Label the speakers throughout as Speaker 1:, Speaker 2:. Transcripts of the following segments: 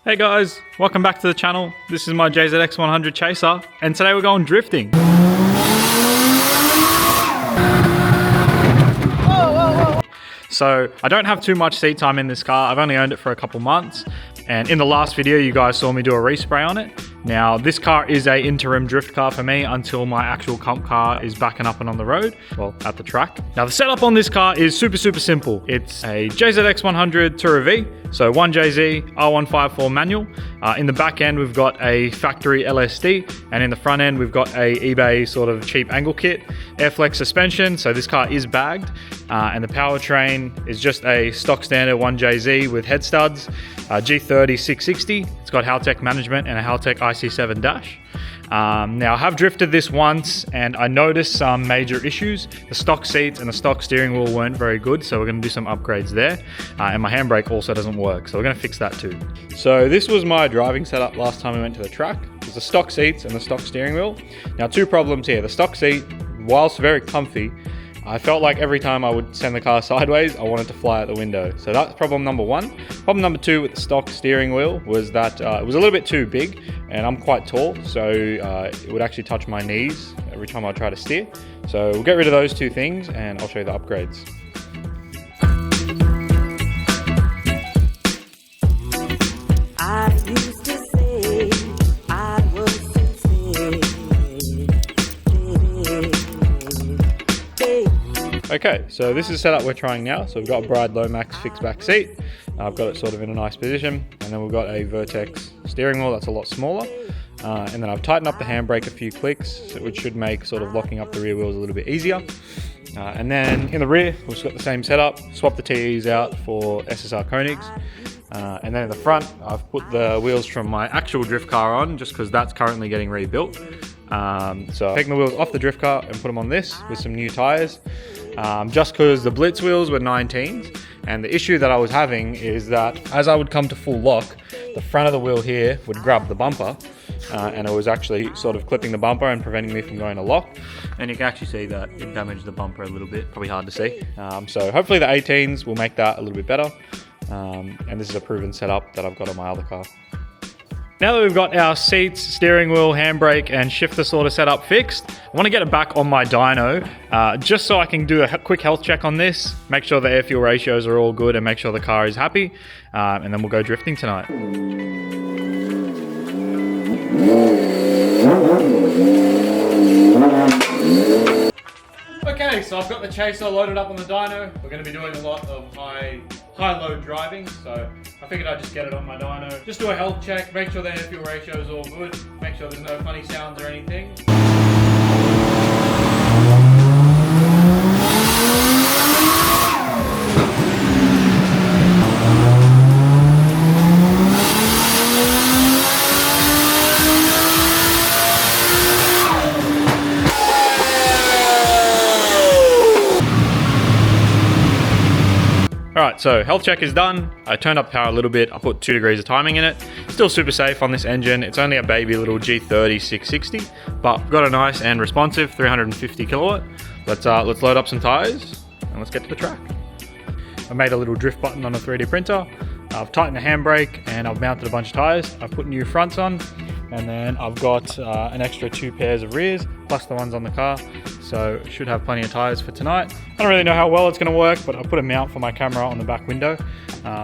Speaker 1: Hey guys, welcome back to the channel. This is my JZX100 Chaser, and today we're going drifting. So I don't have too much seat time in this car. I've only owned it for a couple months, and in the last video you guys saw me do a respray on it. Now this car is a interim drift car for me until my actual comp car is backing up and on the road, well, at the track. Now the setup on this car is super simple. It's a JZX100 Tourer V, so 1JZ R154 manual. In the back end we've got a factory LSD, and in the front end we've got a eBay sort of cheap angle kit, Airflex suspension, so this car is bagged, and the powertrain is just a stock standard 1JZ with head studs, G30 660. It's got Haltech management and a Haltech IC7 dash. Now I have drifted this once and I noticed some major issues. The stock seats and the stock steering wheel weren't very good, so we're going to do some upgrades there. And my handbrake also doesn't work, so we're going to fix that too. So this was my driving setup last time we went to the track. There's the stock seats and the stock steering wheel. Now two problems here. The stock seat, whilst very comfy, I felt like every time I would send the car sideways, I wanted to fly out the window. So that's problem number one. Problem number two with the stock steering wheel was that it was a little bit too big, and I'm quite tall, so it would actually touch my knees every time I try to steer. So we'll get rid of those two things and I'll show you the upgrades.
Speaker 2: I used to say I was sincere.
Speaker 1: Okay, so this is the setup we're trying now. So we've got a Bride Lomax fixed back seat. I've got it sort of in a nice position, and then we've got a Vertex steering wheel that's a lot smaller. And then I've tightened up the handbrake a few clicks, which should make sort of locking up the rear wheels a little bit easier. And then in the rear, we've got the same setup. Swap the TEs out for SSR Koenigs. And then in the front, I've put the wheels from my actual drift car on, just because that's currently getting rebuilt. So I've taken the wheels off the drift car and put them on this with some new tires. Just because the Blitz wheels were 19s, and the issue that I was having is that as I would come to full lock, the front of the wheel here would grab the bumper, and it was actually sort of clipping the bumper and preventing me from going to lock. And you can actually see that it damaged the bumper a little bit, probably hard to see. So hopefully the 18s will make that a little bit better. And this is a proven setup that I've got on my other car. Now that we've got our seats, steering wheel, handbrake and shifter sort of setup fixed, I want to get it back on my dyno, just so I can do a quick health check on this, make sure the air fuel ratios are all good and make sure the car is happy, and then we'll go drifting tonight. Okay, so I've got the Chaser loaded up on the dyno. We're going to be doing a lot of high-load driving, so I figured I'd just get it on my dyno. Just do a health check, make sure the air fuel ratio is all good, make sure there's no funny sounds or anything. Alright, so health check is done. I turned up power a little bit. I put 2 degrees of timing in it. Still super safe on this engine. It's only a baby little G30 660, but got a nice and responsive 350 kilowatt. Let's load up some tires and let's get to the track. I made a little drift button on a 3D printer. I've tightened the handbrake and I've mounted a bunch of tires. I've put new fronts on, and then I've got an extra 2 pairs of rears plus the ones on the car. So should have plenty of tires for tonight. I don't really know how well it's going to work, but I put a mount for my camera on the back window,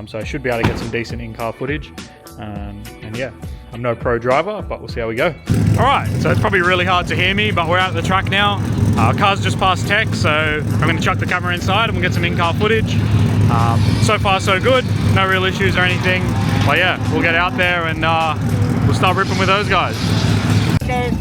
Speaker 1: so I should be able to get some decent in-car footage. And yeah, I'm no pro driver, but we'll see how we go. All right, so it's probably really hard to hear me, but we're out at the track now. Our car's just past tech, so I'm going to chuck the camera inside and we'll get some in-car footage. So far so good, no real issues or anything. But yeah, we'll get out there and we'll start ripping with those guys. Okay.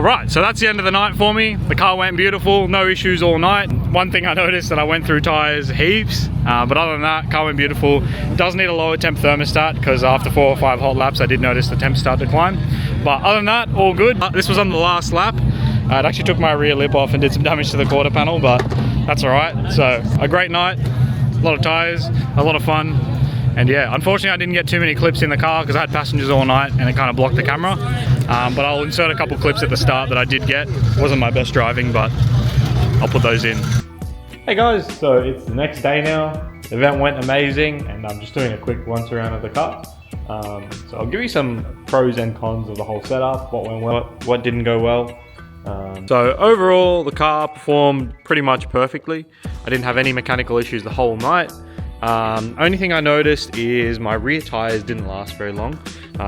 Speaker 1: Right, so that's the end of the night for me. The car went beautiful, no issues all night. One thing I noticed that I went through tires heaps, but other than that, car went beautiful. Does need a lower temp thermostat because after 4 or 5 hot laps, I did notice the temp start to climb. But other than that, all good. This was on the last lap. It actually took my rear lip off and did some damage to the quarter panel, but that's all right. So a great night, a lot of tires, a lot of fun. And yeah, unfortunately I didn't get too many clips in the car because I had passengers all night and it kind of blocked the camera. But I'll insert a couple clips at the start that I did get. Wasn't my best driving, but I'll put those in. Hey guys, so it's the next day now. The event went amazing and I'm just doing a quick once around of the car. So I'll give you some pros and cons of the whole setup, what went well, what didn't go well. So overall, the car performed pretty much perfectly. I didn't have any mechanical issues the whole night. Only thing I noticed is my rear tires didn't last very long.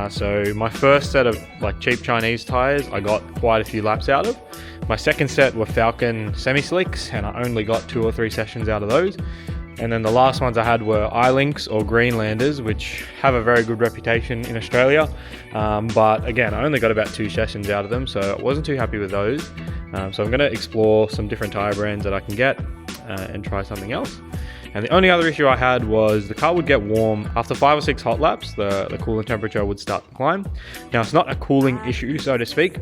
Speaker 1: So my first set of like cheap Chinese tires, I got quite a few laps out of. My second set were Falcon semi-slicks and I only got 2 or 3 sessions out of those. And then the last ones I had were iLinks or Greenlanders, which have a very good reputation in Australia. But again, I only got about 2 sessions out of them, so I wasn't too happy with those. So I'm gonna explore some different tire brands that I can get and try something else. And the only other issue I had was the car would get warm. After 5 or 6 hot laps, the coolant temperature would start to climb. Now, it's not a cooling issue, so to speak.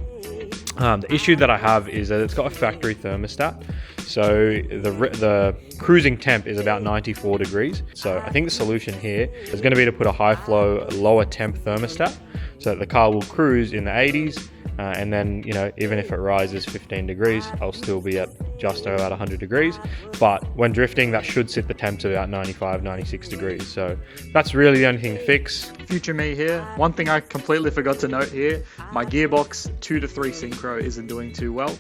Speaker 1: The issue that I have is that it's got a factory thermostat. So the cruising temp is about 94 degrees. So I think the solution here is going to be to put a high flow, lower temp thermostat so that the car will cruise in the 80s. And then, you know, even if it rises 15 degrees, I'll still be at just about 100 degrees. But when drifting, that should sit the temps at about 95, 96 degrees. So that's really the only thing to fix.
Speaker 3: Future me here. One thing I completely forgot to note here, my gearbox 2 to 3 synchro isn't doing too well.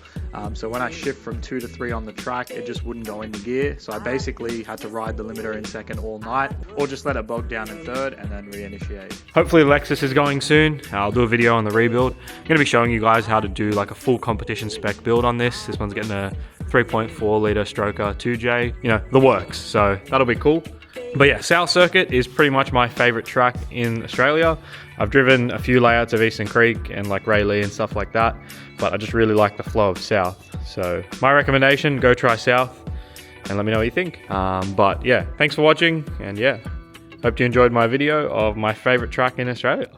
Speaker 3: So when I shift from 2 to 3 on the track, it just wouldn't go into gear. So I basically had to ride the limiter in second all night, or just let it bog down in third and then reinitiate.
Speaker 1: Hopefully Lexus is going soon. I'll do a video on the rebuild. I'm going to be showing you guys how to do like a full competition spec build on this. This one's getting a 3.4 litre stroker 2J, you know, the works. So that'll be cool. But yeah, South Circuit is pretty much my favorite track in Australia. I've driven a few layouts of Eastern Creek and like Rayleigh and stuff like that, but I just really like the flow of South. So my recommendation, go try South and let me know what you think. But yeah, thanks for watching, and yeah, hope you enjoyed my video of my favorite track in Australia.